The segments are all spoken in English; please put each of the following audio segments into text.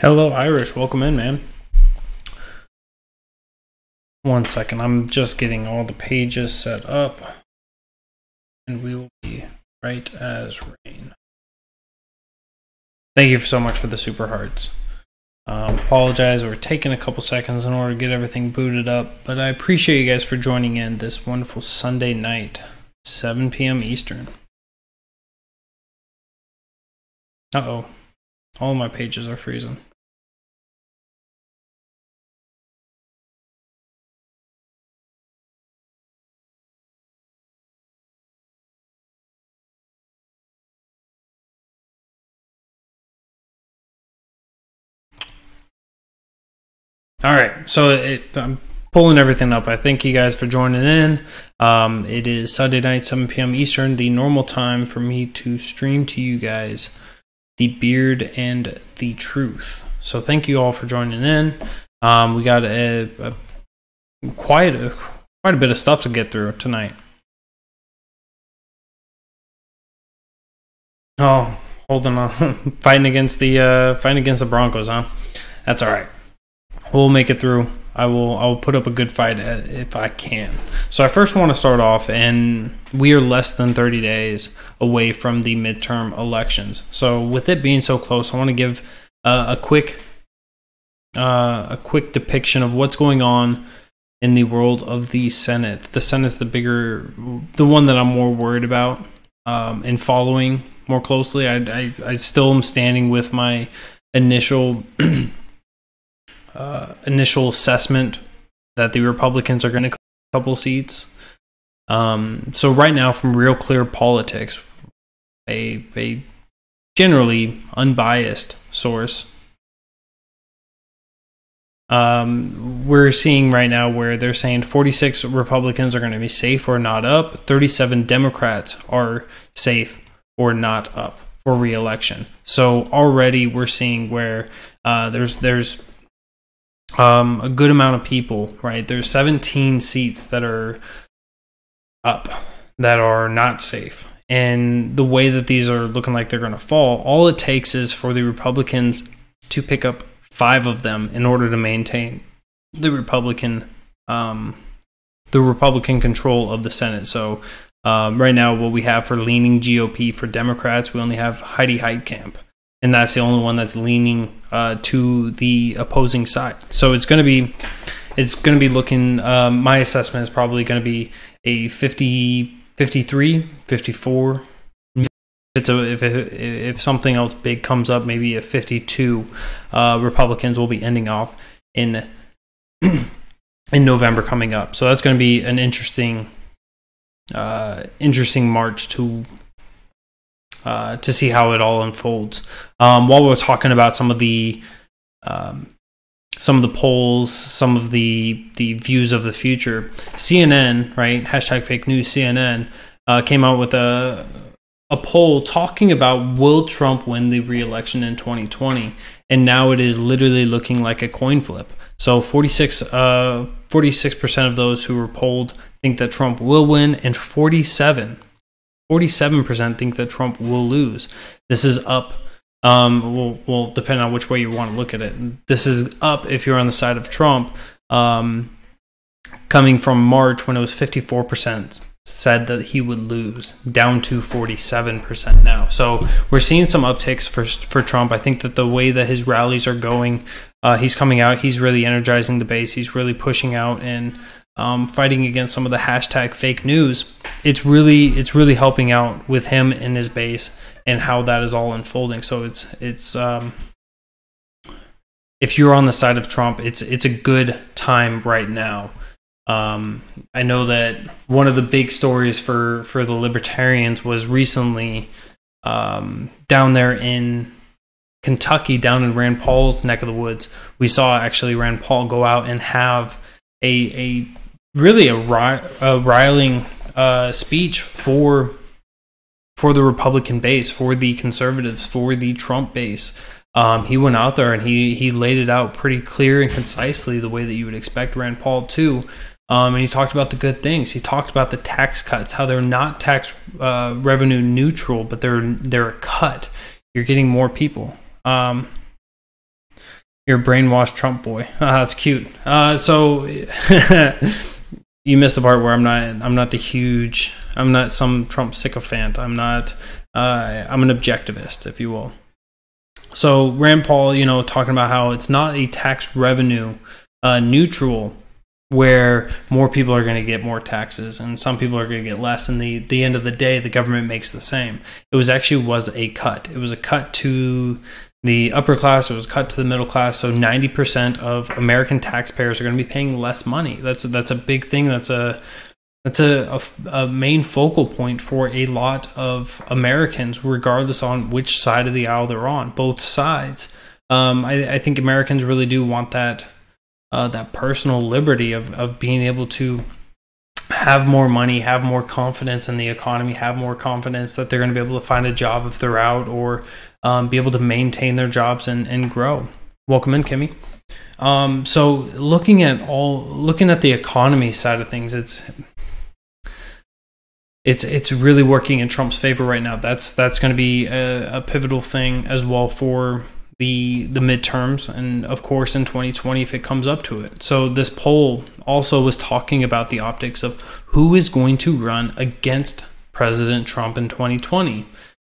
Hello, Irish. Welcome in, man. One second. I'm just getting all the pages set up, and we will be right as rain. Thank you so much for the super hearts. Apologize, we're taking a couple seconds in order to get everything booted up, but I appreciate you guys for joining in this wonderful Sunday night, 7 p.m. Eastern. Uh-oh. All of my pages are freezing. All right, so I'm pulling everything up. I thank you guys for joining in. It is Sunday night, 7 p.m. Eastern, the normal time for me to stream to you guys the beard and the truth. So thank you all for joining in. We got quite a bit of stuff to get through tonight. Oh, holding on, fighting against the Broncos, huh? That's all right. We'll make it through. I will put up a good fight if I can. So I first want to start off, and we are less than 30 days away from the midterm elections. So with it being so close, I want to give a quick depiction of what's going on in the world of the Senate. The Senate's the one that I'm more worried about and following more closely. I still am standing with my initial assessment that the Republicans are going to get a couple seats. So right now, from Real Clear Politics, a generally unbiased source, we're seeing right now where they're saying 46 Republicans are going to be safe or not up, 37 Democrats are safe or not up for re-election. So already we're seeing where there's a good amount of people, right? There's 17 seats that are up that are not safe. And the way that these are looking like they're going to fall, all it takes is for the Republicans to pick up 5 of them in order to maintain the Republican control of the Senate. So right now, what we have for leaning GOP for Democrats, we only have Heidi Heitkamp. And that's the only one that's leaning to the opposing side. So it's going to be looking. My assessment is probably going to be a 50, 53, 54. If something else big comes up, maybe a 52. Republicans will be ending off in November coming up. So that's going to be an interesting March to see how it all unfolds. While we're talking about some of the polls, some of the views of the future, CNN, right? Hashtag fake news CNN came out with a poll talking about will Trump win the re-election in 2020, and now it is literally looking like a coin flip. So 46% of those who were polled think that Trump will win, and 47% think that Trump will lose. This is up. Will depend on which way you want to look at it. This is up if you're on the side of Trump, coming from March when it was 54% said that he would lose, down to 47% now. So we're seeing some upticks for Trump. I think that the way that his rallies are going, he's coming out, he's really energizing the base, he's really pushing out and fighting against some of the hashtag fake news. It's really helping out with him and his base and how that is all unfolding. So it's if you're on the side of Trump, it's a good time right now. I know that one of the big stories for the libertarians was recently down there in Kentucky, down in Rand Paul's neck of the woods. We saw actually Rand Paul go out and have a riling speech for the Republican base, for the conservatives, for the Trump base. He went out there and he laid it out pretty clear and concisely, the way that you would expect Rand Paul to. And he talked about the good things. He talked about the tax cuts, how they're not tax revenue neutral, but they're a cut. You're getting more people. You're a brainwashed Trump boy. That's cute. So you missed the part where I'm not some Trump sycophant. I'm an objectivist, if you will. So Rand Paul, talking about how it's not a tax revenue neutral, where more people are going to get more taxes and some people are going to get less. And the end of the day, the government makes the same. It was a cut. It was a cut to the upper class. It was cut to the middle class. So 90% of American taxpayers are going to be paying less money. That's a big thing. That's a main focal point for a lot of Americans, regardless on which side of the aisle they're on. Both sides. I think Americans really do want that personal liberty of being able to have more money, have more confidence in the economy, have more confidence that they're going to be able to find a job if they're out, or be able to maintain their jobs and grow. Welcome in, Kimmy. So looking at the economy side of things, it's really working in Trump's favor right now. That's going to be a pivotal thing as well for the midterms, and of course in 2020 if it comes up to it. So this poll also was talking about the optics of who is going to run against President Trump in 2020.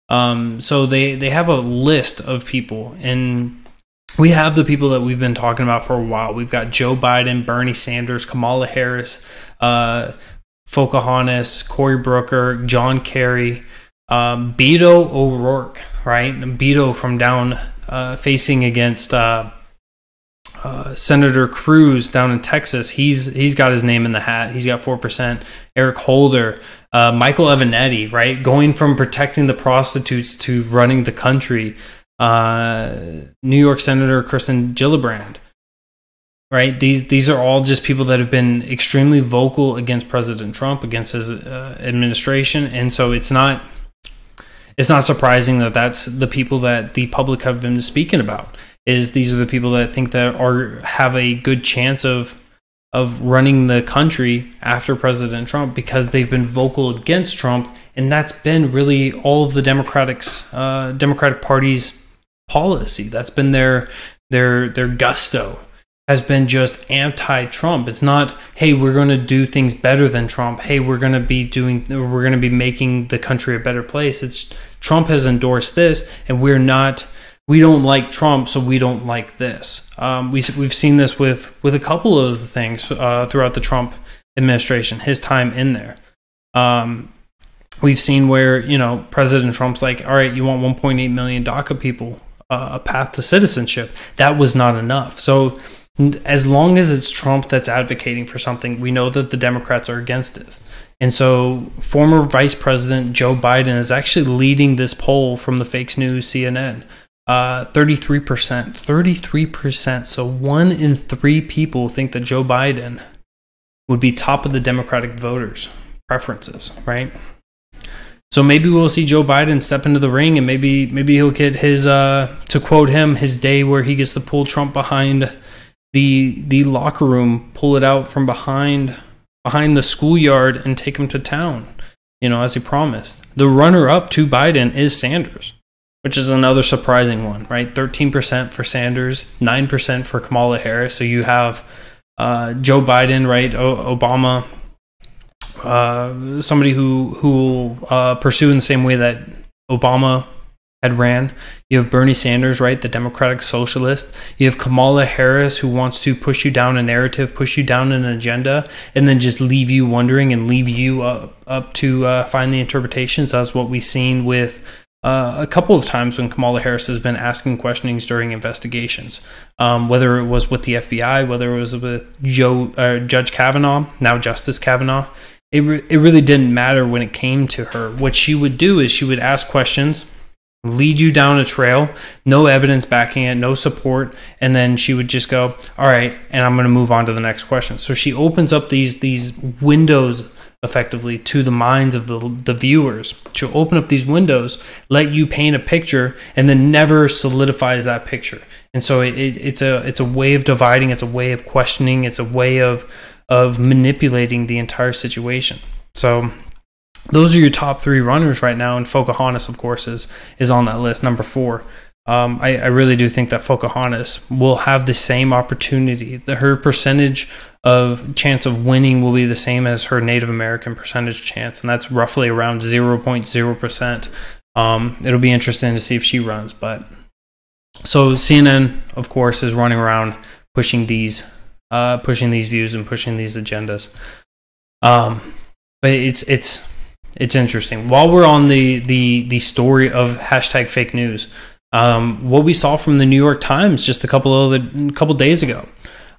So they have a list of people, and we have the people that we've been talking about for a while. We've got Joe Biden, Bernie Sanders, Kamala Harris, Pocahontas, Cory Booker, John Kerry, Beto O'Rourke, right? Beto from down facing against Senator Cruz down in Texas. He's got his name in the hat. He's got 4%. Eric Holder, Michael Avenatti, right? Going from protecting the prostitutes to running the country. New York Senator Kirsten Gillibrand, right? These are all just people that have been extremely vocal against President Trump, against his administration, and so it's not surprising that that's the people that the public have been speaking about. These are the people that think that have a good chance of running the country after President Trump, because they've been vocal against Trump, and that's been really all of the Democratic Party's policy. That's been their gusto, has been just anti-Trump. It's not, hey, we're going to do things better than Trump. Hey, we're going to be making the country a better place. It's Trump has endorsed this, and we don't like Trump, so we don't like this. We've seen this with a couple of the things throughout the Trump administration, his time in there. We've seen where, President Trump's like, all right, you want 1.8 million DACA people, a path to citizenship. That was not enough. So as long as it's Trump that's advocating for something, we know that the Democrats are against it. And so former Vice President Joe Biden is actually leading this poll from the fake news CNN. 33%. So 1 in 3 people think that Joe Biden would be top of the Democratic voters' preferences, right? So maybe we'll see Joe Biden step into the ring, and maybe he'll get his, to quote him, his day where he gets to pull Trump behind the locker room, pull it out from behind the schoolyard and take him to town, as he promised. The runner-up to Biden is Sanders, which is another surprising one, right? 13% for Sanders, 9% for Kamala Harris. So you have Joe Biden, right? Obama, somebody who will pursue in the same way that Obama had ran. You have Bernie Sanders, right? The Democratic Socialist. You have Kamala Harris, who wants to push you down a narrative, push you down an agenda, and then just leave you wondering and leave you up to find the interpretations. That's what we've seen with a couple of times when Kamala Harris has been asking questionings during investigations, whether it was with the FBI, whether it was with Judge Kavanaugh, now Justice Kavanaugh. It really didn't matter when it came to her. What she would do is she would ask questions, lead you down a trail, no evidence backing it, no support, and then she would just go, all right, and I'm going to move on to the next question. So she opens up these windows effectively to the minds of the viewers. She'll open up these windows, let you paint a picture, and then never solidifies that picture. And so it's a way of dividing, it's a way of questioning, it's a way of manipulating the entire situation. So those are your top 3 runners right now, and Pocahontas, of course, is on that list, number 4. I really do think that Pocahontas will have the same opportunity. Her percentage of chance of winning will be the same as her Native American percentage chance, and that's roughly around 0.0%. It'll be interesting to see if she runs. But so CNN, of course, is running around pushing these views and pushing these agendas. But it's interesting. While we're on the story of hashtag fake news, what we saw from the New York Times just a couple days ago,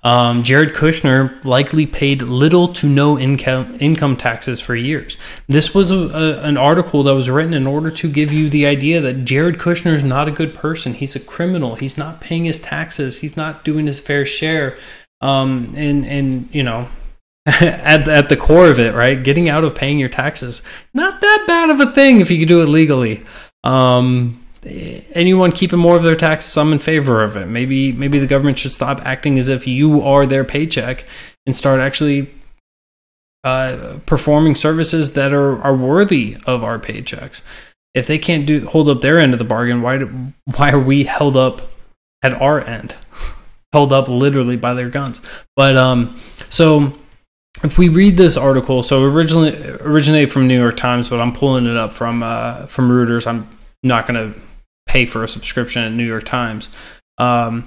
Jared Kushner likely paid little to no income taxes for years. This was an article that was written in order to give you the idea that Jared Kushner is not a good person. He's a criminal. He's not paying his taxes. He's not doing his fair share. And you know, at the core of it, right? Getting out of paying your taxes, not that bad of a thing if you could do it legally. Anyone keeping more of their taxes, I'm in favor of it. Maybe the government should stop acting as if you are their paycheck and start actually performing services that are worthy of our paychecks. If they can't hold up their end of the bargain, why are we held up at our end? Held up literally by their guns. But so if we read this article, so originated from New York Times, but I'm pulling it up from Reuters. I'm not going to pay for a subscription at New York Times. The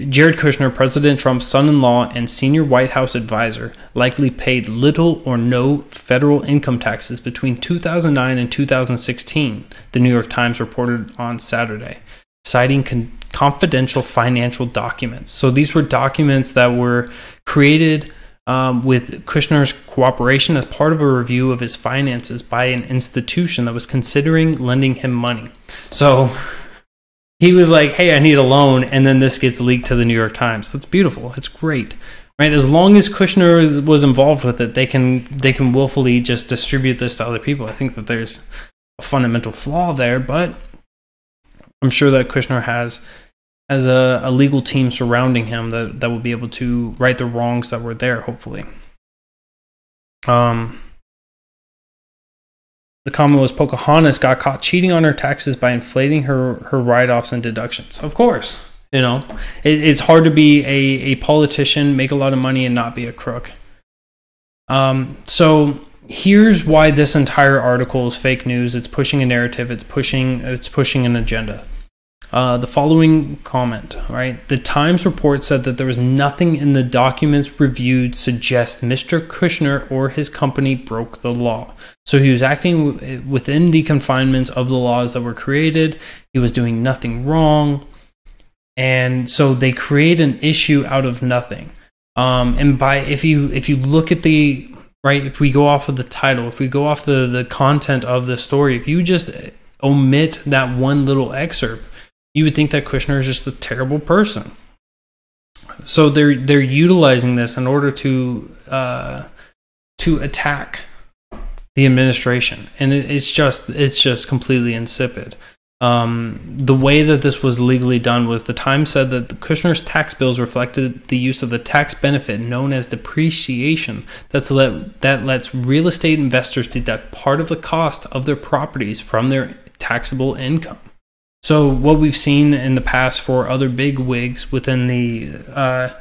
Jared Kushner, President Trump's son-in-law and senior White House advisor, likely paid little or no federal income taxes between 2009 and 2016, the New York Times reported on Saturday, citing confidential financial documents. So these were documents that were created with Kushner's cooperation as part of a review of his finances by an institution that was considering lending him money. So he was like, hey, I need a loan, and then this gets leaked to the New York Times. That's beautiful. It's great. Right? As long as Kushner was involved with it, they can willfully just distribute this to other people. I think that there's a fundamental flaw there, but I'm sure that Kushner has a legal team surrounding him that will be able to right the wrongs that were there, hopefully. The comment was, Pocahontas got caught cheating on her taxes by inflating her write-offs and deductions. Of course, you know, it's hard to be a politician, make a lot of money, and not be a crook. So here's why this entire article is fake news. It's pushing a narrative. It's pushing an agenda. The following comment, right? The Times report said that there was nothing in the documents reviewed suggest Mr. Kushner or his company broke the law. So he was acting within the confinements of the laws that were created. He was doing nothing wrong. And so they create an issue out of nothing. And if you look at the, right, if we go off of the title, if we go off the content of the story, if you just omit that one little excerpt, you would think that Kushner is just a terrible person. So they're utilizing this in order to attack the administration, and it's just completely insipid. The way that this was legally done was the Times said that the Kushner's tax bills reflected the use of the tax benefit known as depreciation that lets real estate investors deduct part of the cost of their properties from their taxable income. So what we've seen in the past for other big wigs within the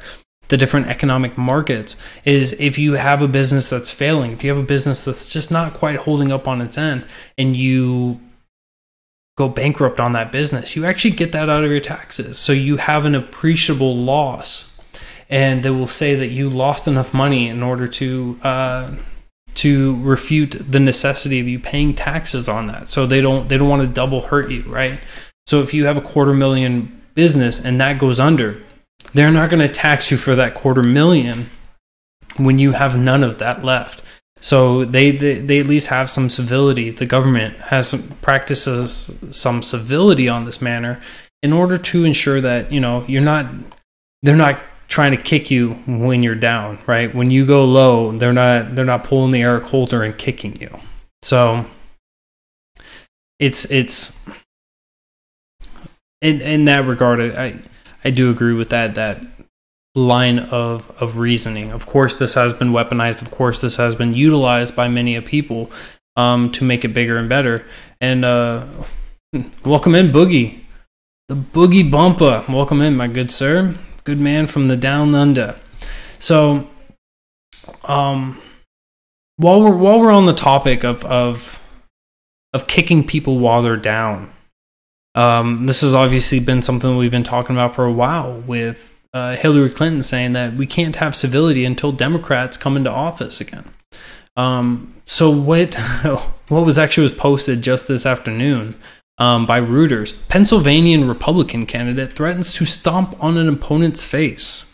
different economic markets is if you have a business that's failing, if you have a business that's just not quite holding up on its end, and you go bankrupt on that business, you actually get that out of your taxes. So you have an appreciable loss, and they will say that you lost enough money in order to refute the necessity of you paying taxes on that. So they don't want to double hurt you, right? So if you have a $250,000 business and that goes under, they're not going to tax you for that $250,000 when you have none of that left. So they at least have some civility. The government practices some civility on this manner in order to ensure that, you know, they're not trying to kick you when you're down, right? When you go low, they're not pulling the Eric Holder and kicking you. So it's in that regard, I do agree with that line of reasoning. Of course, this has been weaponized. Of course, this has been utilized by many people to make it bigger and better. And Welcome in, Boogie. The Boogie Bumper. Welcome in, my good sir. Good man from the down under. So, while we're on the topic of kicking people while they're down, this has obviously been something we've been talking about for a while, with Hillary Clinton saying that we can't have civility until Democrats come into office again. So what was posted just this afternoon by Reuters: Pennsylvania Republican candidate threatens to stomp on an opponent's face.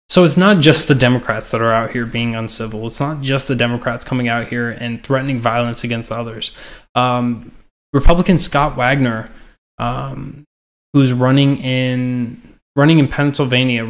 So it's not just the Democrats that are out here being uncivil. It's not just the Democrats coming out here and threatening violence against others. Republican Scott Wagner, who's running in Pennsylvania,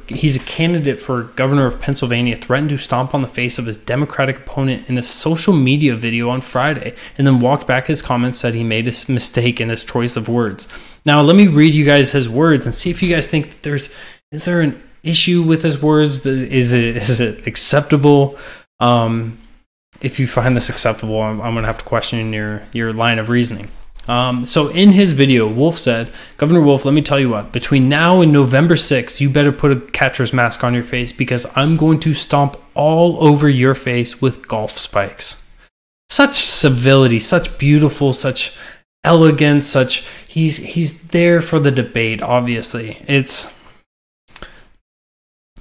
he's a candidate for governor of Pennsylvania, threatened to stomp on the face of his Democratic opponent in a social media video on Friday, and then walked back his comments, said he made a mistake in his choice of words. Now, let me read you guys his words and see if you guys think that is there an issue with his words? Is it acceptable? If you find this acceptable, I'm going to have to question your line of reasoning. So in his video, Wolf said, Governor Wolf, let me tell you what, between now and November 6th, you better put a catcher's mask on your face, because I'm going to stomp all over your face with golf spikes. Such civility, such beautiful, such elegance, he's there for the debate, obviously.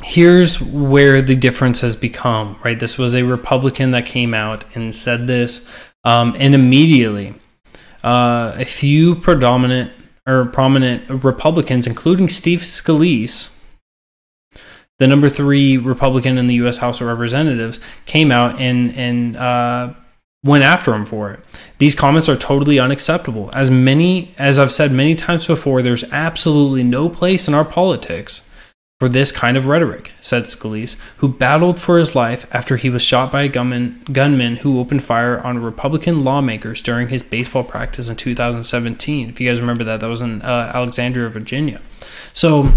Here's where the difference has become, right? This was a Republican that came out and said this, and immediately a few prominent Republicans, including Steve Scalise, the number 3 Republican in the U.S. House of Representatives, came out and went after him for it. These comments are totally unacceptable. As I've said many times before, there's absolutely no place in our politics for this kind of rhetoric, said Scalise, who battled for his life after he was shot by a gunman who opened fire on Republican lawmakers during his baseball practice in 2017. If you guys remember that was in Alexandria, Virginia. So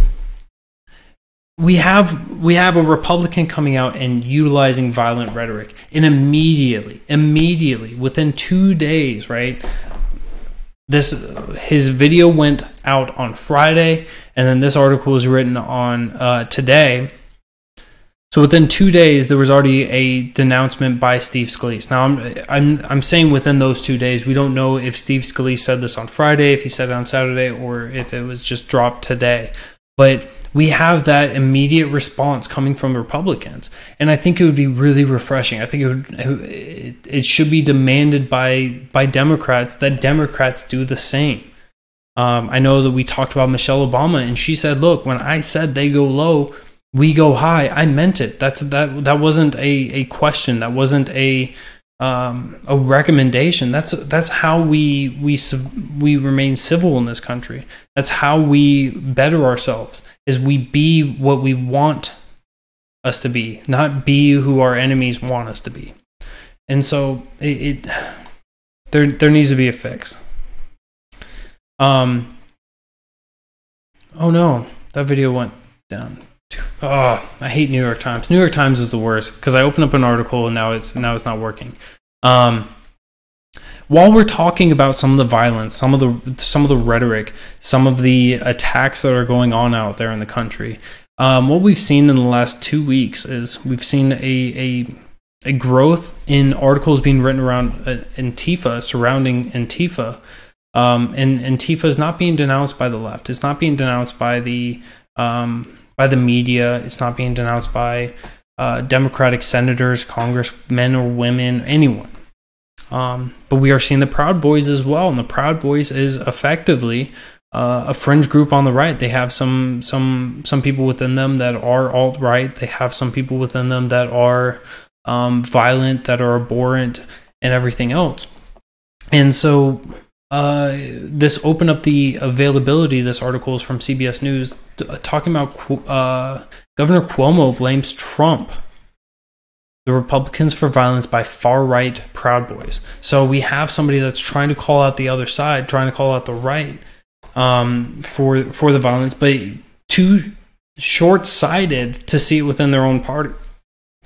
we have a Republican coming out and utilizing violent rhetoric, and immediately within 2 days, right? His video went out on Friday, and then this article was written on today. So within 2 days, there was already a denouncement by Steve Scalise. Now, I'm saying within those 2 days. We don't know if Steve Scalise said this on Friday, if he said it on Saturday, or if it was just dropped today. But we have that immediate response coming from Republicans, and I think it would be really refreshing. I think it should be demanded by Democrats that Democrats do the same. I know that we talked about Michelle Obama, and she said, "Look, when I said they go low, we go high. I meant it. That wasn't a question. That wasn't a recommendation. That's how we remain civil in this country. That's how we better ourselves, is we be what we want us to be, not be who our enemies want us to be." And so there needs to be a fix. Oh no, that video went down. Oh, I hate New York Times. New York Times is the worst, because I opened up an article and now it's not working. While we're talking about some of the violence, some of the rhetoric, some of the attacks that are going on out there in the country, what we've seen in the last 2 weeks is we've seen a growth in articles being written around Antifa, surrounding Antifa, and Antifa is not being denounced by the left. It's not being denounced by the media. It's not being denounced by Democratic senators, congressmen or women, anyone. But we are seeing the Proud Boys as well, and the Proud Boys is effectively a fringe group on the right. They have some people within them that are alt-right. They have some people within them that are violent, that are abhorrent, and everything else. And so this opened up the availability. This article is from CBS News, talking about Governor Cuomo blames Trump, the Republicans, for violence by far-right Proud Boys. So we have somebody that's trying to call out the other side, trying to call out the right for the violence, but too short-sighted to see it within their own party.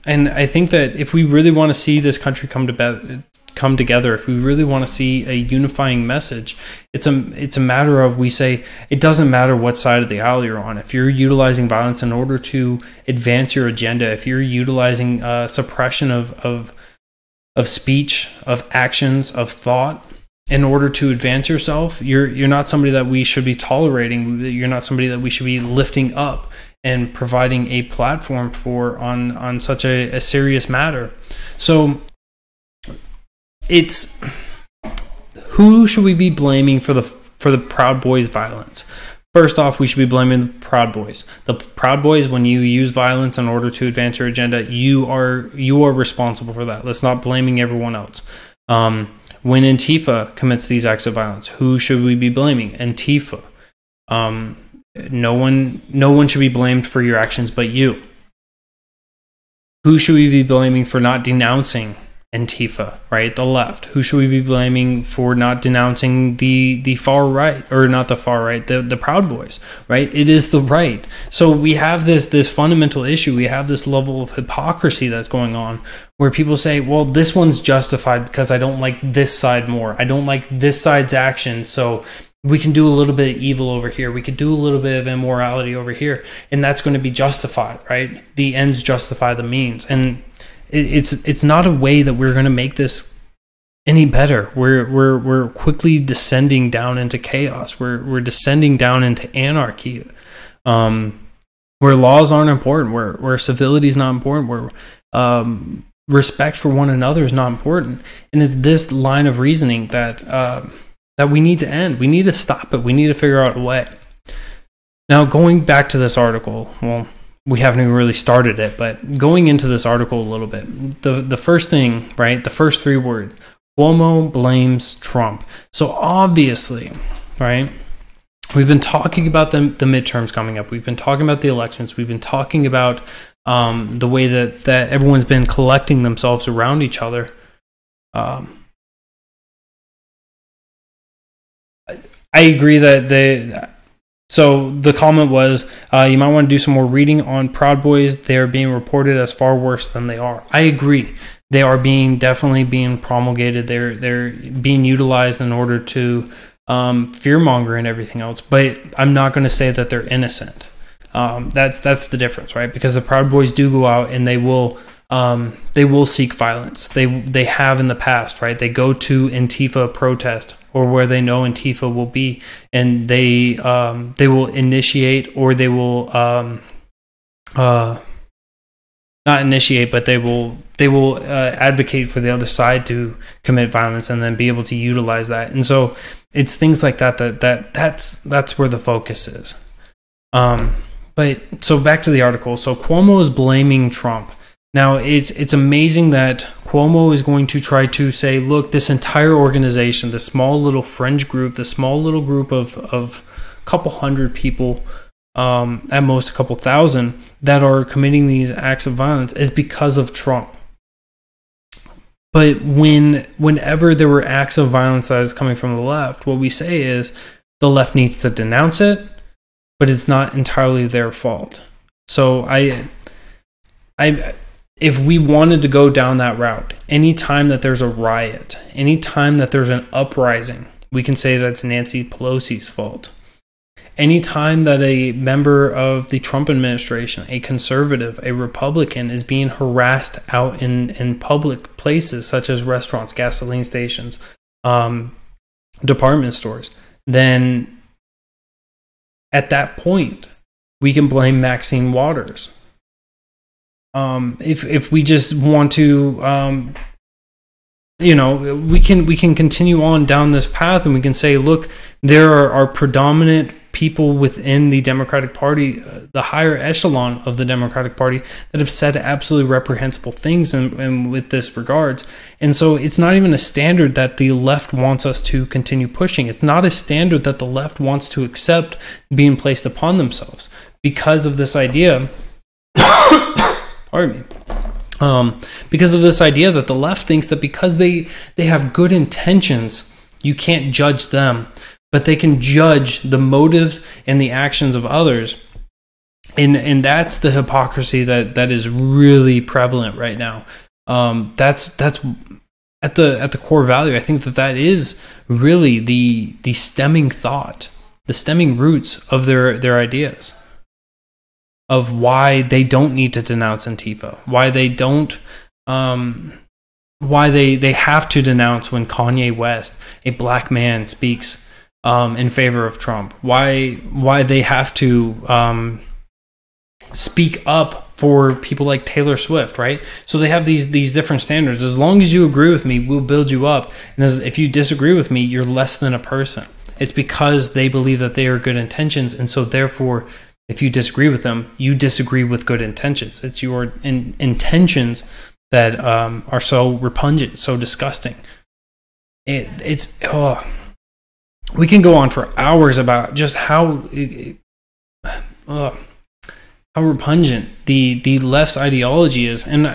And I think that if we really want to see this country come come together, if we really want to see a unifying message, it's a matter of, we say it doesn't matter what side of the aisle you're on. If you're utilizing violence in order to advance your agenda, if you're utilizing suppression of speech, of actions, of thought in order to advance yourself, you're not somebody that we should be tolerating. You're not somebody that we should be lifting up and providing a platform for on such a serious matter. So it's, who should we be blaming for the Proud Boys violence? First off, we should be blaming the Proud Boys. The Proud Boys, when you use violence in order to advance your agenda, you are responsible for that. Let's not blaming everyone else. When Antifa commits these acts of violence, who should we be blaming? Antifa. No one should be blamed for your actions but you. Who should we be blaming for not denouncing Antifa, right? The left. Who should we be blaming for not denouncing the far right, or not the far right, the Proud Boys, right? It is the right. So we have this fundamental issue. We have this level of hypocrisy that's going on, where people say, well, this one's justified because I don't like this side more. I don't like this side's action, so we can do a little bit of evil over here. We could do a little bit of immorality over here, and that's going to be justified, right? The ends justify the means. And it's not a way that we're going to make this any better. We're quickly descending down into chaos. We're descending down into anarchy, where laws aren't important, where civility is not important, where respect for one another is not important. And it's this line of reasoning that we need to end. We need to stop it. We need to figure out a way. Now, going back to this article, well, we haven't even really started it, but going into this article a little bit, the first thing, right, the first 3 words, Cuomo blames Trump. So obviously, right, we've been talking about the midterms coming up. We've been talking about the elections. We've been talking about the way that everyone's been collecting themselves around each other. I agree that so the comment was, you might want to do some more reading on Proud Boys. They are being reported as far worse than they are. I agree. They are definitely being promulgated. They're being utilized in order to fearmonger and everything else. But I'm not going to say that they're innocent. That's the difference, right? Because the Proud Boys do go out and they will seek violence. They have in the past, right? They go to Antifa protest, or where they know Antifa will be, and they will initiate, or they will not initiate, but they will advocate for the other side to commit violence, and then be able to utilize that. And so it's things like that's where the focus is. But so back to the article. So Cuomo is blaming Trump. Now, it's amazing that Cuomo is going to try to say, look, this entire organization, this small little fringe group, this small little group of a couple hundred people, at most a couple thousand, that are committing these acts of violence is because of Trump. But whenever there were acts of violence that is coming from the left, what we say is the left needs to denounce it, but it's not entirely their fault. So if we wanted to go down that route, anytime that there's a riot, anytime that there's an uprising, we can say that's Nancy Pelosi's fault. Anytime that a member of the Trump administration, a conservative, a Republican, is being harassed out in public places such as restaurants, gasoline stations, department stores, then at that point, we can blame Maxine Waters. If we just want to, we can continue on down this path, and we can say, look, there are predominant people within the Democratic Party, the higher echelon of the Democratic Party, that have said absolutely reprehensible things in with this regards. And so it's not even a standard that the left wants us to continue pushing. It's not a standard that the left wants to accept being placed upon themselves, because of this idea pardon me, because of this idea that the left thinks that because they have good intentions, you can't judge them, but they can judge the motives and the actions of others. And that's the hypocrisy that is really prevalent right now. That's at the core value, I think that that is really the stemming thought, the stemming roots of their ideas, of why they don't need to denounce Antifa, why they don't, why they have to denounce when Kanye West, a black man, speaks in favor of Trump, why they have to speak up for people like Taylor Swift, right? So they have these different standards. As long as you agree with me, we'll build you up. And if you disagree with me, you're less than a person. It's because they believe that they are good intentions. And so therefore, if you disagree with them, you disagree with good intentions. It's your intentions that are so repugnant, so disgusting. We can go on for hours about just how repugnant the left's ideology is, and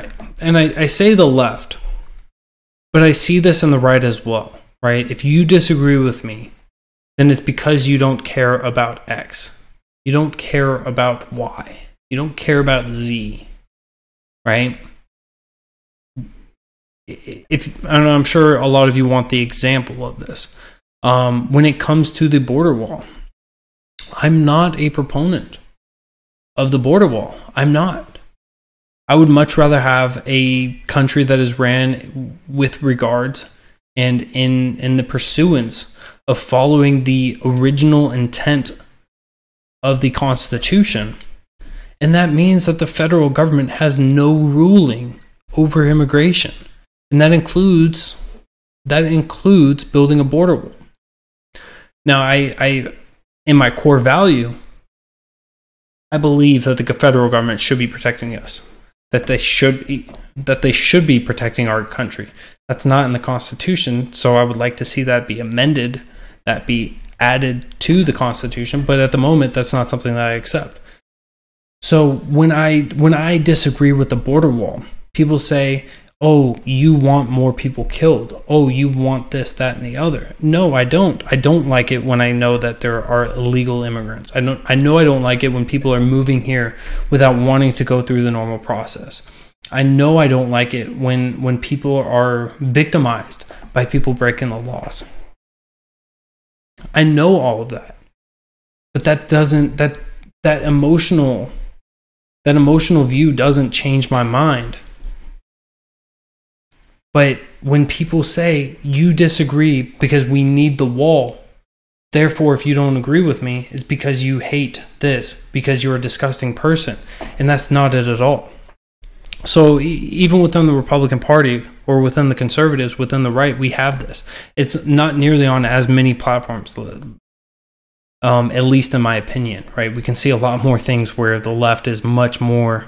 I say the left, but I see this in the right as well, right? If you disagree with me, then it's because you don't care about X, you don't care about Y, you don't care about Z, right? I'm sure a lot of you want the example of this. When it comes to the border wall, I'm not a proponent of the border wall. I'm not. I would much rather have a country that is ran with regards and in the pursuance of following the original intent of the Constitution. And that means that the federal government has no ruling over immigration. And that includes building a border wall. Now, I in my core value, I believe that the federal government should be protecting us, that they should be protecting our country. That's not in the Constitution, so I would like to see that be amended, that be added to the Constitution, but at the moment, that's not something that I accept. So when I disagree with the border wall, people say, oh, you want more people killed. Oh, you want this, that, and the other. No, I don't. I don't like it when I know that there are illegal immigrants. I don't like it when people are moving here without wanting to go through the normal process. I know I don't like it when people are victimized by people breaking the laws. I know all of that. But that emotional view doesn't change my mind. But when people say, you disagree because we need the wall, therefore if you don't agree with me, it's because you hate this, because you're a disgusting person. And that's not it at all. So even within the Republican Party or within the conservatives, within the right, we have this. It's not nearly on as many platforms, at least in my opinion, right? We can see a lot more things where the left is much more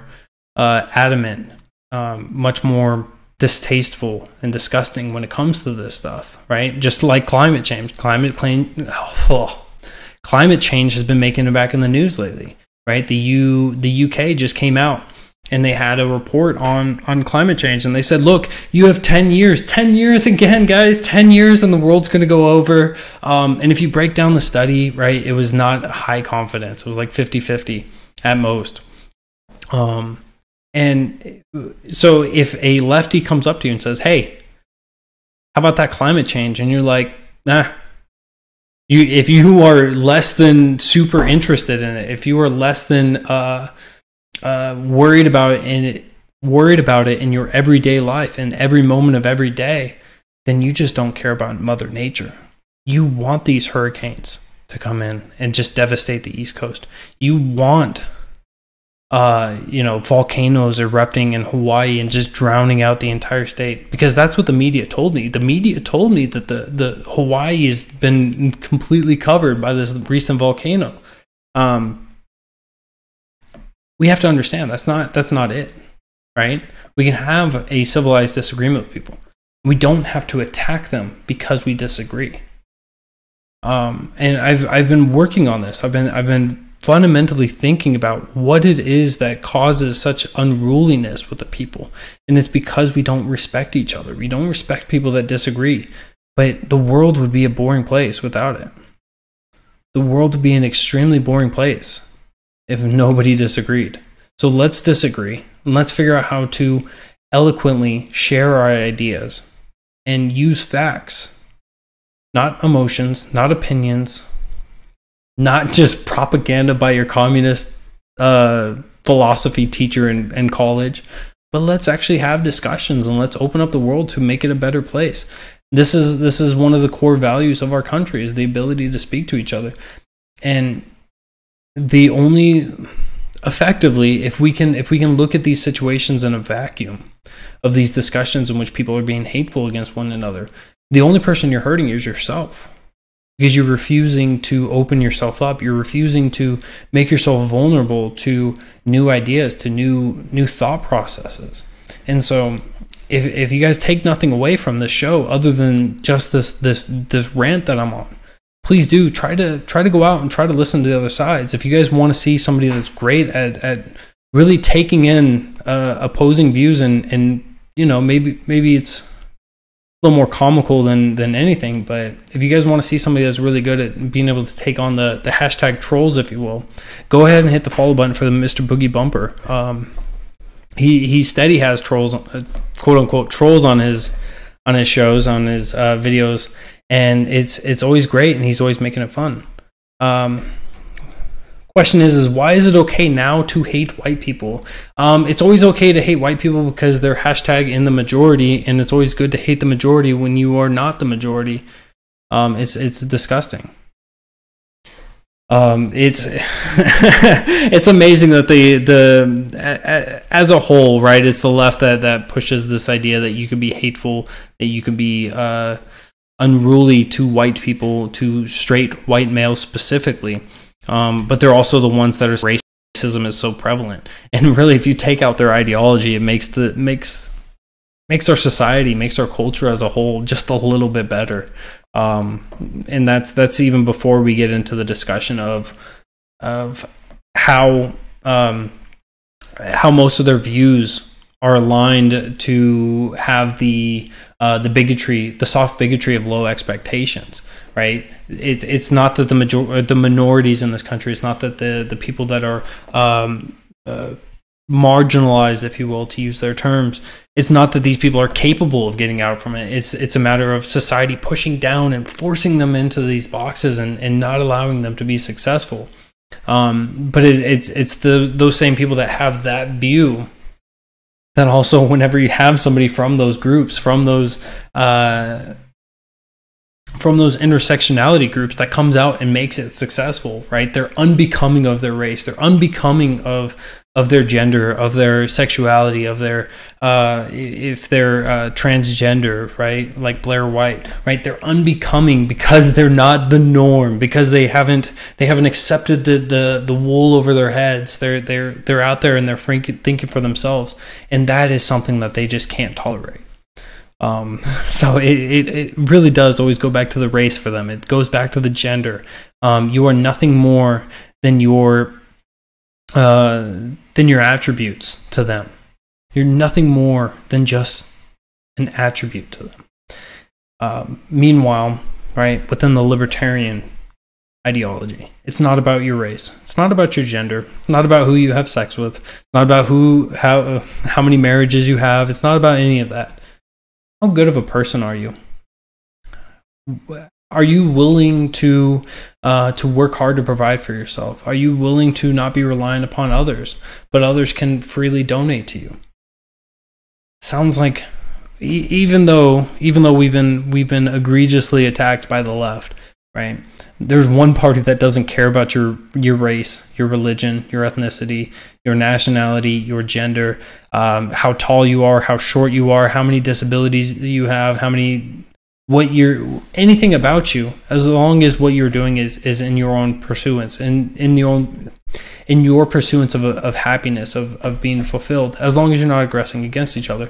adamant, much more distasteful and disgusting when it comes to this stuff, right? Just like climate change. Climate change has been making it back in the news lately, right? The UK just came out and they had a report on climate change, and they said, look, you have 10 years again, guys, 10 years and the world's going to go over. And if you break down the study, right, it was not high confidence. It was like 50-50 at most. And so if a lefty comes up to you and says, hey, how about that climate change? And you're like, nah. If you are less than super interested in it, if you are less than worried about it in your everyday life, in every moment of every day, then you just don't care about Mother Nature. You want these hurricanes to come in and just devastate the East Coast. You want volcanoes erupting in Hawaii and just drowning out the entire state, because that's what the media told me. The media told me that the Hawaii has been completely covered by this recent volcano. We have to understand that's not it, right? We can have a civilized disagreement with people. We don't have to attack them because we disagree. And I've been working on this. I've been fundamentally thinking about what it is that causes such unruliness with the people. And it's because we don't respect each other. We don't respect people that disagree. But the world would be a boring place without it. The world would be an extremely boring place if nobody disagreed. So let's disagree, and let's figure out how to eloquently share our ideas and use facts, not emotions, not opinions, not just propaganda by your communist philosophy teacher in college, but let's actually have discussions and let's open up the world to make it a better place. This is one of the core values of our country, is the ability to speak to each other. And the only, effectively, if we can look at these situations in a vacuum of these discussions in which people are being hateful against one another, the only person you're hurting is yourself, because you're refusing to open yourself up. You're refusing to make yourself vulnerable to new ideas, to new thought processes. And so if you guys take nothing away from this show other than just this rant that I'm on, please do try to go out and try to listen to the other sides. If you guys want to see somebody that's great at really taking in opposing views, and you know, maybe it's a little more comical than anything, but if you guys want to see somebody that's really good at being able to take on the hashtag trolls, if you will, go ahead and hit the follow button for the Mr. Boogie Bumper. He steady has trolls, quote unquote trolls, on his shows, on his videos, and it's always great, and he's always making it fun. Question is why is it okay now to hate white people? It's always okay to hate white people because they're hashtag in the majority, and it's always good to hate the majority when you are not the majority. It's disgusting. It's it's amazing that the as a whole, right, it's the left that pushes this idea that you can be hateful, that you can be unruly to white people, to straight white males specifically. But they're also the ones that are racism is so prevalent. And really, if you take out their ideology, it makes our society, makes our culture as a whole just a little bit better. And that's even before we get into the discussion of how most of their views are aligned to have the bigotry, the soft bigotry of low expectations, right? It's not that the minorities in this country, it's not that the people that are marginalized, if you will, to use their terms, it's not that these people are capable of getting out from it. It's a matter of society pushing down and forcing them into these boxes and not allowing them to be successful. But it's those same people that have that view that also, whenever you have somebody from those groups, from those intersectionality groups, that comes out and makes it successful, right? They're unbecoming of their race. They're unbecoming of their gender, of their sexuality, of their if they're transgender, right? Like Blair White, right? They're unbecoming because they're not the norm, because they haven't accepted the wool over their heads. They're out there and they're thinking for themselves, and that is something that they just can't tolerate. So it really does always go back to the race for them. It goes back to the gender. You are nothing more than your attributes to them. You're nothing more than just an attribute to them. Meanwhile, right, within the libertarian ideology, it's not about your race. It's not about your gender. It's not about who you have sex with. It's not about how many marriages you have. It's not about any of that. How good of a person are you? Are you willing to work hard to provide for yourself? Are you willing to not be reliant upon others, but others can freely donate to you? Sounds like, even though we've been egregiously attacked by the left, right? There's one party that doesn't care about your race, your religion, your ethnicity, your nationality, your gender, how tall you are, how short you are, how many disabilities you have, anything about you, as long as what you're doing is in your own pursuance, in your pursuance of happiness, of being fulfilled, as long as you're not aggressing against each other.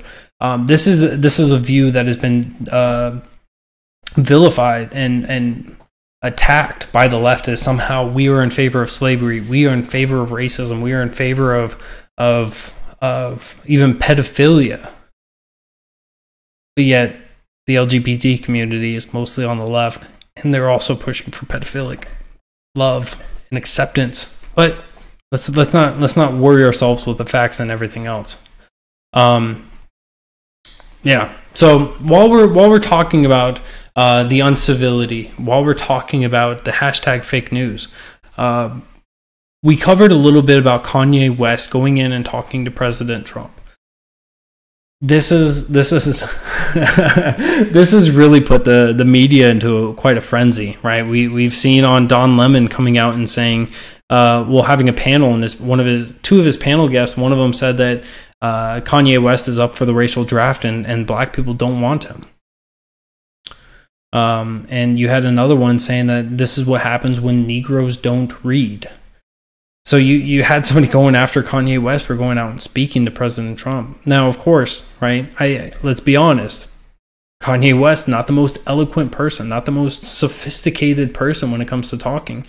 This is a view that has been vilified and attacked by the left as somehow we are in favor of slavery, we are in favor of racism, we are in favor of even pedophilia. But yet the LGBT community is mostly on the left, and they're also pushing for pedophilic love and acceptance. But let's not worry ourselves with the facts and everything else. Yeah, So while we're talking about the uncivility, while we're talking about the hashtag fake news, we covered a little bit about Kanye West going in and talking to President Trump. This is this has really put the media into quite a frenzy, right? We've seen on Don Lemon coming out and saying, having a panel, and two of his panel guests, one of them said that Kanye West is up for the racial draft and black people don't want him. And you had another one saying that this is what happens when Negroes don't read. So you had somebody going after Kanye West for going out and speaking to President Trump. Now, of course, right? Let's be honest. Kanye West, not the most eloquent person, not the most sophisticated person when it comes to talking.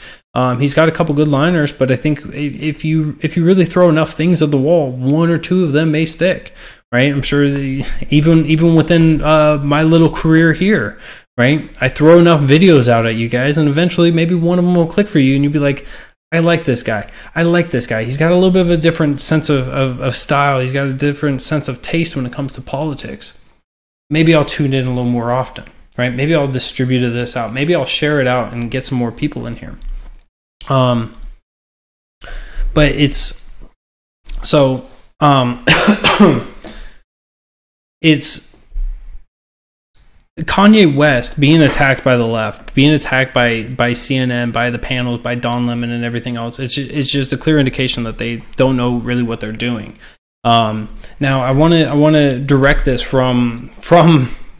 He's got a couple good liners, but I think if you really throw enough things at the wall, one or two of them may stick, right? I'm sure even within my little career here, right? I throw enough videos out at you guys, and eventually maybe one of them will click for you, and you'll be like, I like this guy. I like this guy. He's got a little bit of a different sense of style. He's got a different sense of taste when it comes to politics. Maybe I'll tune in a little more often, right? Maybe I'll distribute this out. Maybe I'll share it out and get some more people in here. But it's so it's Kanye West being attacked by the left, being attacked by CNN, by the panels, by Don Lemon and everything else. It's just a clear indication that they don't know really what they're doing. Now I want to direct this from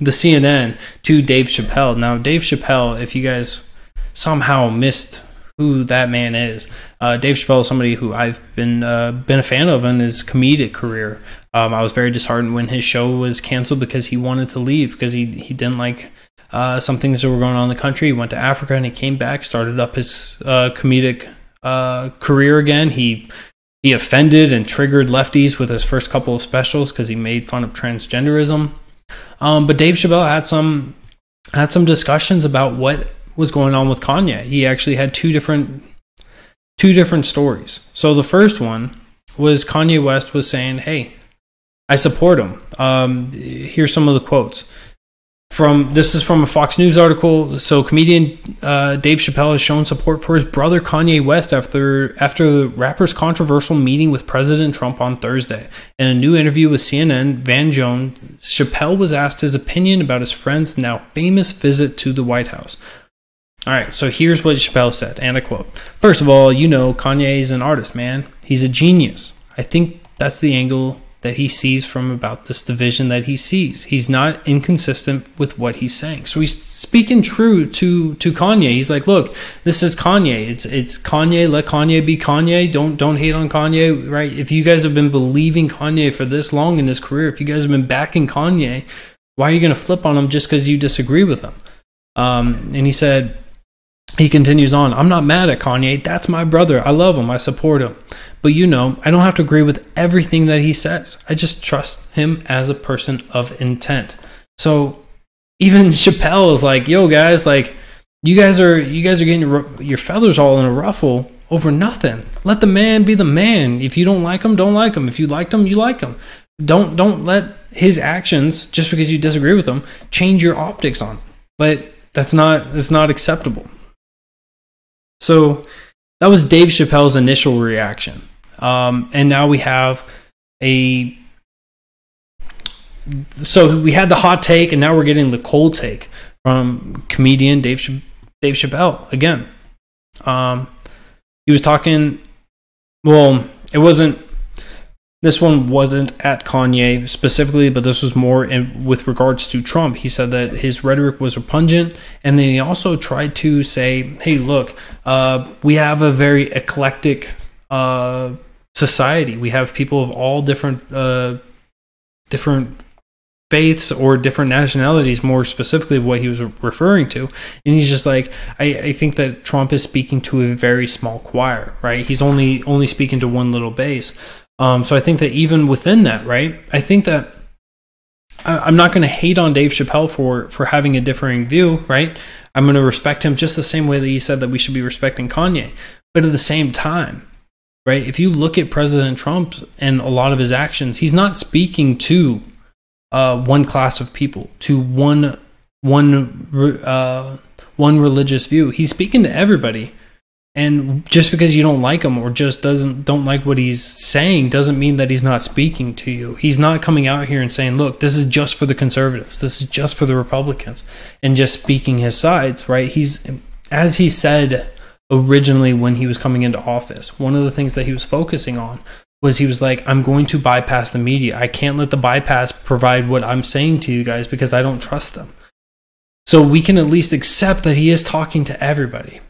the CNN to Dave Chappelle. Now Dave Chappelle, if you guys somehow missed who that man is, Dave Chappelle is somebody who I've been a fan of in his comedic career. I was very disheartened when his show was canceled because he wanted to leave because he didn't like some things that were going on in the country. He went to Africa and he came back, started up his comedic career again. He offended and triggered lefties with his first couple of specials because he made fun of transgenderism. But Dave Chappelle had some discussions about what was going on with Kanye. He actually had two different stories. So the first one was Kanye West was saying, "Hey, I support him." Here's some of the quotes. This is from a Fox News article. So comedian Dave Chappelle has shown support for his brother Kanye West after the rapper's controversial meeting with President Trump on Thursday. In a new interview with CNN, Van Jones, Chappelle was asked his opinion about his friend's now famous visit to the White House. All right, so here's what Chappelle said, and I quote, "First of all, Kanye is an artist, man. He's a genius. I think that's the angle that he sees from about this division that he sees. He's not inconsistent with what he's saying." So he's speaking true to Kanye. He's like, look, this is Kanye. It's Kanye. Let Kanye be Kanye. Don't hate on Kanye, right? If you guys have been believing Kanye for this long in his career, if you guys have been backing Kanye, why are you going to flip on him just because you disagree with him? And he continues on, "I'm not mad at Kanye. That's my brother. I love him. I support him. But I don't have to agree with everything that he says. I just trust him as a person of intent." So even Chappelle is like, "Yo, guys, like you guys are getting your feathers all in a ruffle over nothing. Let the man be the man. If you don't like him, don't like him. If you liked him, you like him. Don't let his actions, just because you disagree with him, change your optics on him." But that's not acceptable. So that was Dave Chappelle's initial reaction. And now we have so we had the hot take, and now we're getting the cold take from comedian Dave Chappelle again. He was talking, this one wasn't at Kanye specifically, but this was more with regards to Trump. He said that his rhetoric was repugnant, and then he also tried to say, "Hey, look, we have a very eclectic society. We have people of all different faiths or different nationalities," more specifically of what he was referring to. And he's just like, I think that Trump is speaking to a very small choir, right? He's only speaking to one little base. So I think that even within that, right, I think that I'm not going to hate on Dave Chappelle for having a differing view, right? I'm going to respect him just the same way that he said that we should be respecting Kanye. But at the same time, right, if you look at President Trump and a lot of his actions, he's not speaking to one class of people, to one religious view. He's speaking to everybody. And just because you don't like him or just don't like what he's saying doesn't mean that he's not speaking to you. He's not coming out here and saying, look, this is just for the conservatives. This is just for the Republicans, and just speaking his sides, right? As he said originally when he was coming into office, one of the things that he was focusing on was he was like, I'm going to bypass the media. I can't let the bypass provide what I'm saying to you guys because I don't trust them. So we can at least accept that he is talking to everybody.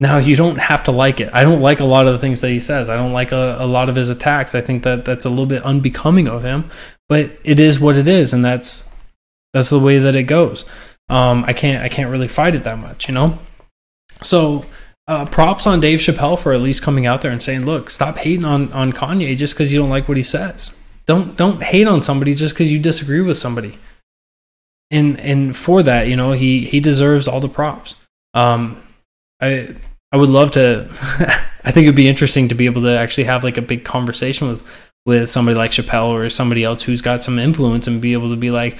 Now, you don't have to like it. I don't like a lot of the things that he says. I don't like a lot of his attacks. I think that that's a little bit unbecoming of him, but it is what it is, and that's the way that it goes. I can't really fight it that much, you know? So props on Dave Chappelle for at least coming out there and saying, look, stop hating on Kanye just because you don't like what he says. Don't hate on somebody just because you disagree with somebody. And for that, you know, he deserves all the props. I would love to. I think it'd be interesting to be able to actually have like a big conversation with somebody like Chappelle or somebody else who's got some influence, and be able to be like,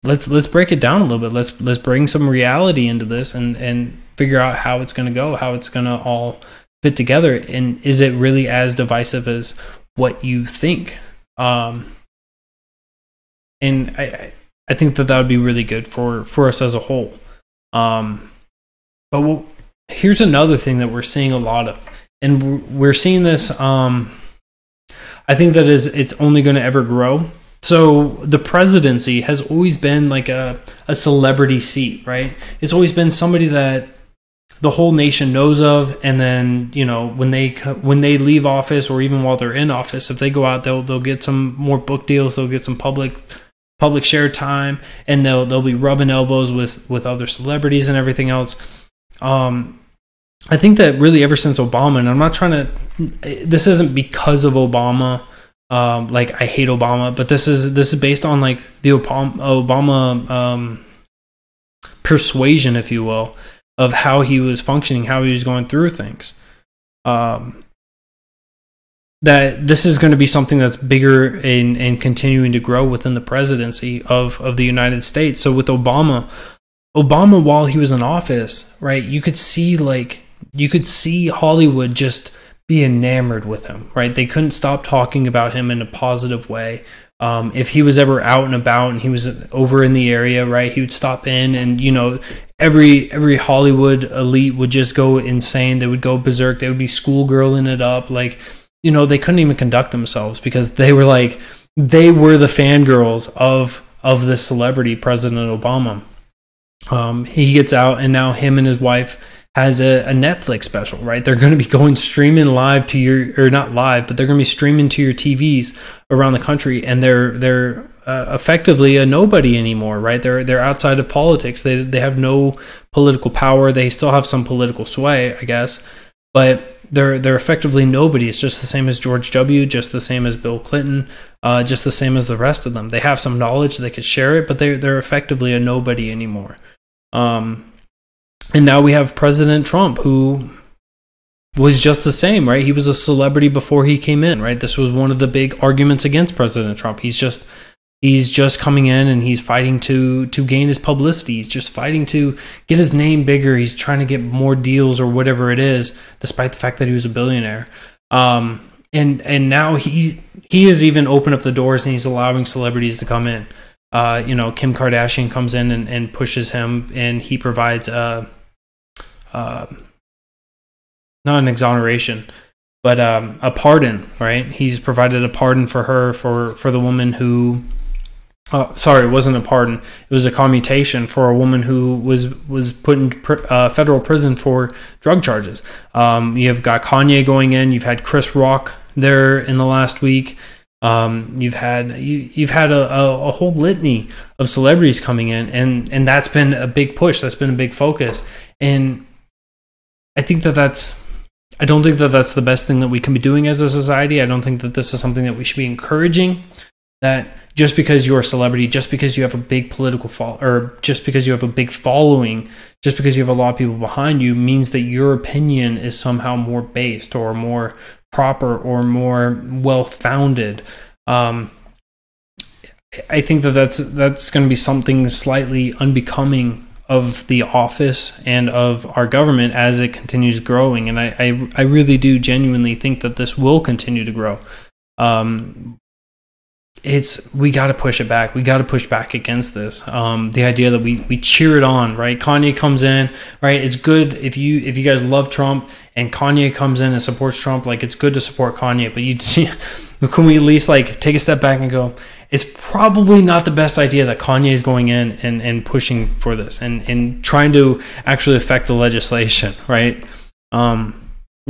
let's break it down a little bit. Let's bring some reality into this and figure out how it's going to go, how it's going to all fit together, and is it really as divisive as what you think? And I think that would be really good for us as a whole. But here's another thing that we're seeing a lot of, and we're seeing this. I think that it's only going to ever grow. So the presidency has always been like a celebrity seat, right? It's always been somebody that the whole nation knows of, and then, you know, when they leave office, or even while they're in office, if they go out, they'll get some more book deals, they'll get some public share time, and they'll be rubbing elbows with other celebrities and everything else. I think that really ever since Obama, and I'm not trying to, this isn't because of Obama, like I hate Obama, but this is based on like the Obama persuasion, if you will, of how he was functioning, how he was going through things. That this is going to be something that's bigger and continuing to grow within the presidency of the United States. So with Obama, while he was in office, right, you could see Hollywood just be enamored with him, right? They couldn't stop talking about him in a positive way. If he was ever out and about and he was over in the area, right, he would stop in, and, you know, every Hollywood elite would just go insane. They would go berserk. They would be schoolgirling it up. Like, you know, they couldn't even conduct themselves because they were the fangirls of this celebrity, President Obama. He gets out, and now him and his wife has a Netflix special, right? They're going to be going streaming live to or not live, but they're going to be streaming to your TVs around the country, and they're effectively a nobody anymore, right? They're outside of politics. They have no political power. They still have some political sway, I guess, but they're effectively nobody. It's just the same as George W., just the same as Bill Clinton, just the same as the rest of them. They have some knowledge, they could share it, but they're effectively a nobody anymore. And now we have President Trump, who was just the same, right? He was a celebrity before he came in, right? This was one of the big arguments against President Trump. He's just coming in, and he's fighting to gain his publicity. He's just fighting to get his name bigger. He's trying to get more deals or whatever it is, despite the fact that he was a billionaire. And now he has even opened up the doors, and he's allowing celebrities to come in. You know, Kim Kardashian comes in and pushes him, and he provides not an exoneration, but a pardon, right? He's provided a pardon for her, for the woman who, sorry, it wasn't a pardon. It was a commutation for a woman who was put in federal prison for drug charges. You've got Kanye going in. You've had Chris Rock there in the last week. You've had a whole litany of celebrities coming in, and that's been a big push. That's been a big focus. And I think I don't think that that's the best thing that we can be doing as a society. I don't think that this is something that we should be encouraging, that just because you're a celebrity, just because you have a big political or just because you have a big following, just because you have a lot of people behind you, means that your opinion is somehow more based or more proper or more well-founded. I think that that's going to be something slightly unbecoming of the office and of our government as it continues growing. And I really do genuinely think that this will continue to grow. We got to push it back. We got to push back against this. The idea that we cheer it on, right? Kanye comes in, right? It's good if you guys love Trump and Kanye comes in and supports Trump. Like, it's good to support Kanye, but can we at least like take a step back and go, it's probably not the best idea that Kanye is going in and pushing for this and trying to actually affect the legislation, right?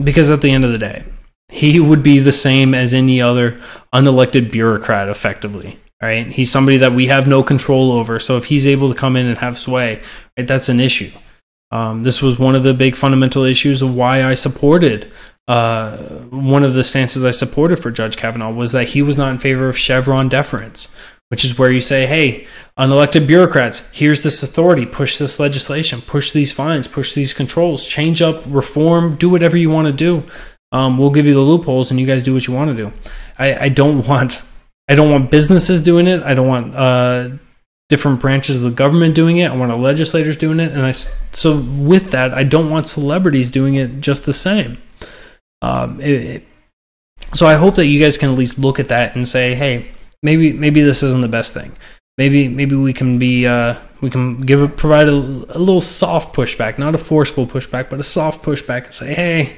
Because at the end of the day, he would be the same as any other unelected bureaucrat, effectively, right? He's somebody that we have no control over. So if he's able to come in and have sway, right, that's an issue. This was one of the big fundamental issues of why I supported one of the stances I supported for Judge Kavanaugh was that he was not in favor of Chevron deference, which is where you say, hey, unelected bureaucrats, here's this authority, push this legislation, push these fines, push these controls, change up, reform, do whatever you want to do. We'll give you the loopholes and you guys do what you want to do. I don't want businesses doing it. I don't want different branches of the government doing it. I want our legislators doing it. And so with that, I don't want celebrities doing it just the same. So I hope that you guys can at least look at that and say, hey, maybe this isn't the best thing. Maybe we can provide a little soft pushback, not a forceful pushback, but a soft pushback, and say, hey,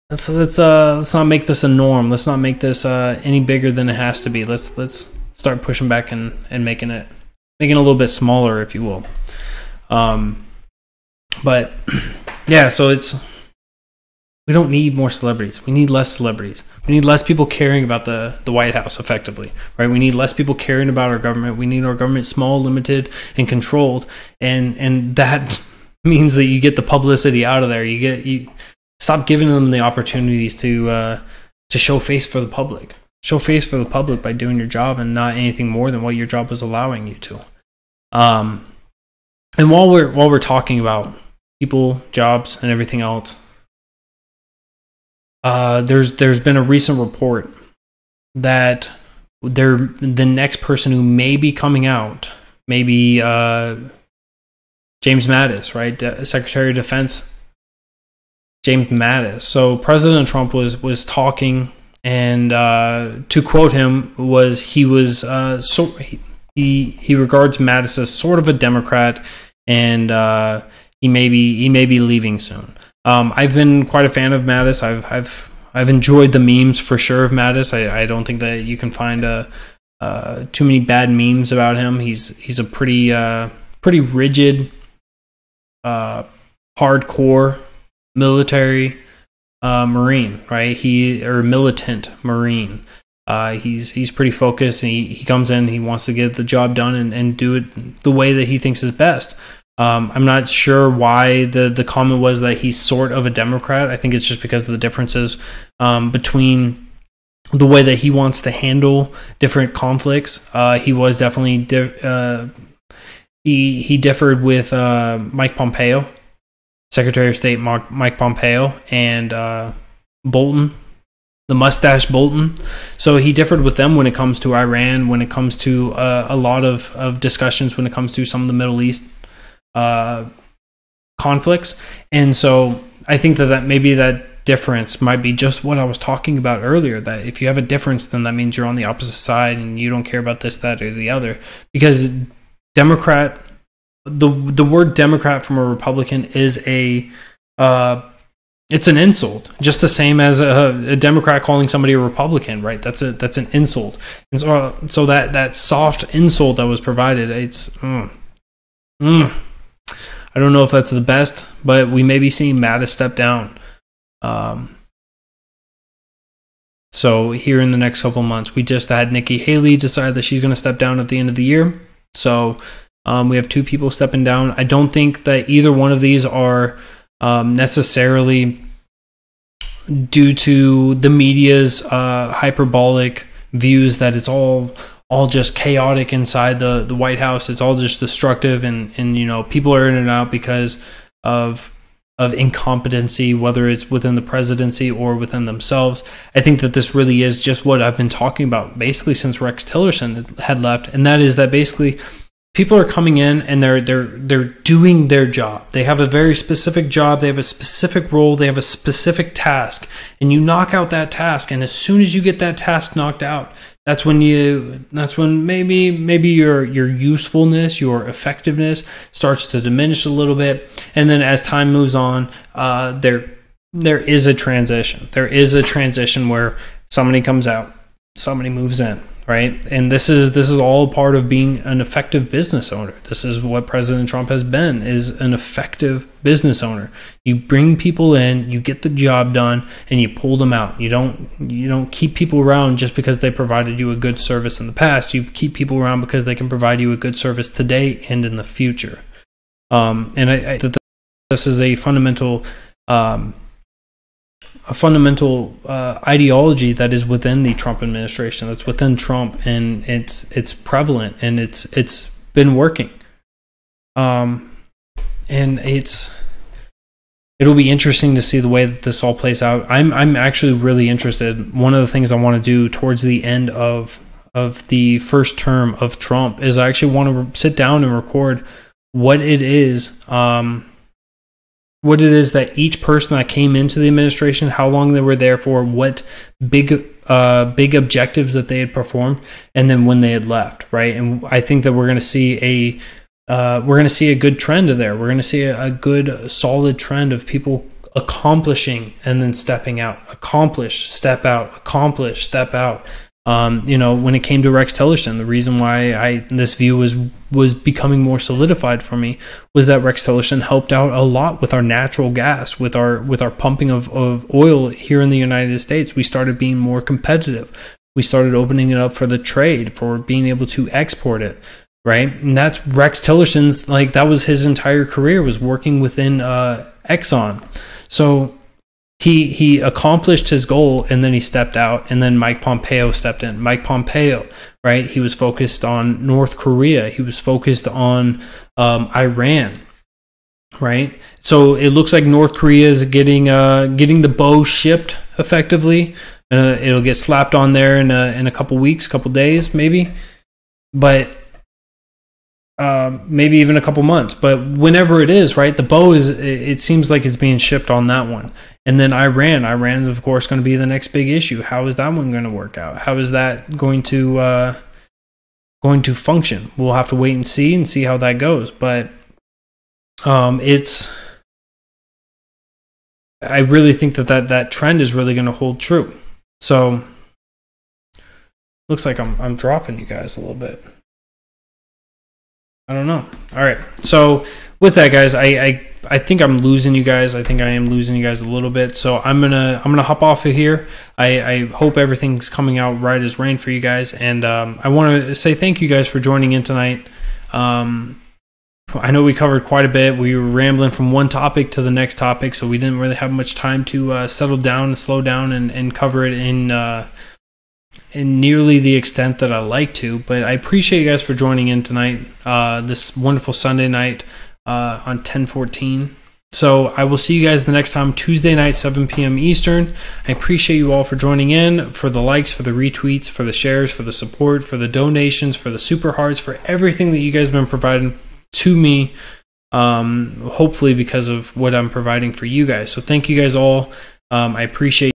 let's not make this a norm. Let's not make this any bigger than it has to be. Let's start pushing back and making it a little bit smaller, if you will. But yeah, so we don't need more celebrities. We need less celebrities. We need less people caring about the White House, effectively, right? We need less people caring about our government. We need our government small, limited, and controlled. And that means that you get the publicity out of there. You stop giving them the opportunities to show face for the public. Show face for the public by doing your job and not anything more than what your job is allowing you to. And while we're talking about people, jobs, and everything else, there's been a recent report that the next person who may be coming out may be James Mattis, right? Secretary of Defense James Mattis. So President Trump was talking, and to quote him, he regards Mattis as sort of a Democrat, and he may be leaving soon. I've been quite a fan of Mattis. I've enjoyed the memes for sure of Mattis. I don't think that you can find too many bad memes about him. He's a pretty rigid, hardcore military Marine, right? Militant Marine. He's pretty focused, and he comes in, he wants to get the job done and do it the way that he thinks is best. I'm not sure why the comment was that he's sort of a Democrat. I think it's just because of the differences between the way that he wants to handle different conflicts. He was definitely he differed with Mike Pompeo, Secretary of State Mike Pompeo, and Bolton, the mustache Bolton. So he differed with them when it comes to Iran, when it comes to a lot of discussions, when it comes to some of the Middle East conflicts. And so I think that maybe that difference might be just what I was talking about earlier, that if you have a difference, then that means you're on the opposite side and you don't care about this, that, or the other. Because Democrat, the word Democrat from a Republican is it's an insult, just the same as a Democrat calling somebody a Republican, right? That's an insult. And so that soft insult that was provided, it's I don't know if that's the best, but we may be seeing Mattis step down. So here in the next couple of months, we just had Nikki Haley decide that she's going to step down at the end of the year. So we have two people stepping down. I don't think that either one of these are necessarily due to the media's hyperbolic views that it's all just chaotic inside the White House. It's all just destructive, and people are in and out because of incompetency, whether it's within the presidency or within themselves. I think that this really is just what I've been talking about basically since Rex Tillerson had left, and that is that basically people are coming in and they're doing their job. They have a very specific job. They have a specific role. They have a specific task, and you knock out that task. And as soon as you get that task knocked out, that's when maybe your usefulness, your effectiveness starts to diminish a little bit. And then as time moves on, there is a transition. There is a transition where somebody comes out, somebody moves in. Right. And this is all part of being an effective business owner. This is what President Trump has been, is an effective business owner. You bring people in, you get the job done, and you pull them out. You don't keep people around just because they provided you a good service in the past. You keep people around because they can provide you a good service today and in the future. And I think that this is a fundamental ideology that is within the Trump administration, that's within Trump, and it's prevalent, and it's been working. And it'll be interesting to see the way that this all plays out. I'm actually really interested. One of the things I want to do towards the end of the first term of Trump is I actually want to sit down and record what it is that each person that came into the administration, how long they were there for, what big objectives that they had performed, and then when they had left, right? And I think that we're going to see a good trend of there. We're going to see a good solid trend of people accomplishing and then stepping out, accomplish, step out, accomplish, step out. When it came to Rex Tillerson, the reason why this view was becoming more solidified for me was that Rex Tillerson helped out a lot with our natural gas, with our pumping of oil here in the United States. We started being more competitive. We started opening it up for the trade, for being able to export it, right? And that's Rex Tillerson's, that was his entire career, was working within Exxon. So He accomplished his goal, and then he stepped out, and then Mike Pompeo stepped in. Mike Pompeo, right? He was focused on North Korea. He was focused on Iran, right? So it looks like North Korea is getting the bow shipped effectively. It'll get slapped on there in a couple weeks, couple days, maybe, but maybe even a couple months. But whenever it is, right, the bow it seems like it's being shipped on that one. And then Iran is of course going to be the next big issue. How is that one going to work out? How is that going to function? We'll have to wait and see how that goes. But I really think that trend is really going to hold true. So looks like I'm dropping you guys a little bit. I don't know. All right. So with that, guys, I think I'm losing you guys. I think I am losing you guys a little bit. So I'm gonna hop off of here. I hope everything's coming out right as rain for you guys. And I want to say thank you guys for joining in tonight. I know we covered quite a bit. We were rambling from one topic to the next topic, so we didn't really have much time to settle down and slow down and cover it in nearly the extent that I like to. But I appreciate you guys for joining in tonight, this wonderful Sunday night on 10/14. So I will see you guys the next time, Tuesday night, 7 p.m. Eastern. I appreciate you all for joining in, for the likes, for the retweets, for the shares, for the support, for the donations, for the super hearts, for everything that you guys have been providing to me, hopefully because of what I'm providing for you guys. So thank you guys all. I appreciate